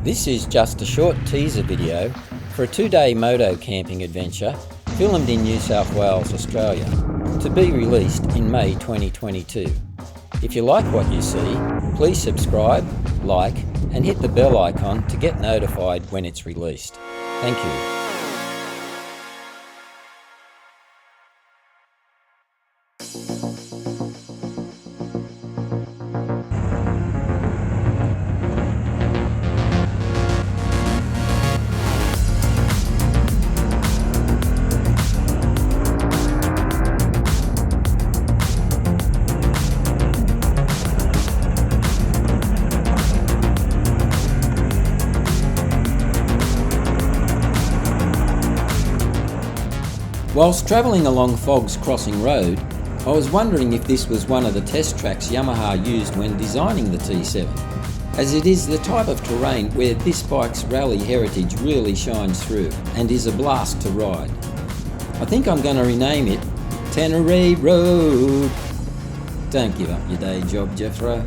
This is just a short teaser video for a 2-day moto camping adventure filmed in New South Wales, Australia, to be released in May 2022. If you like what you see, please subscribe, like and hit the bell icon to get notified when it's released. Thank you. Whilst travelling along Fogg's Crossing Road, I was wondering if this was one of the test tracks Yamaha used when designing the T7, as it is the type of terrain where this bike's rally heritage really shines through and is a blast to ride. I think I'm going to rename it Tanneray Road. Don't give up your day job, Jethro.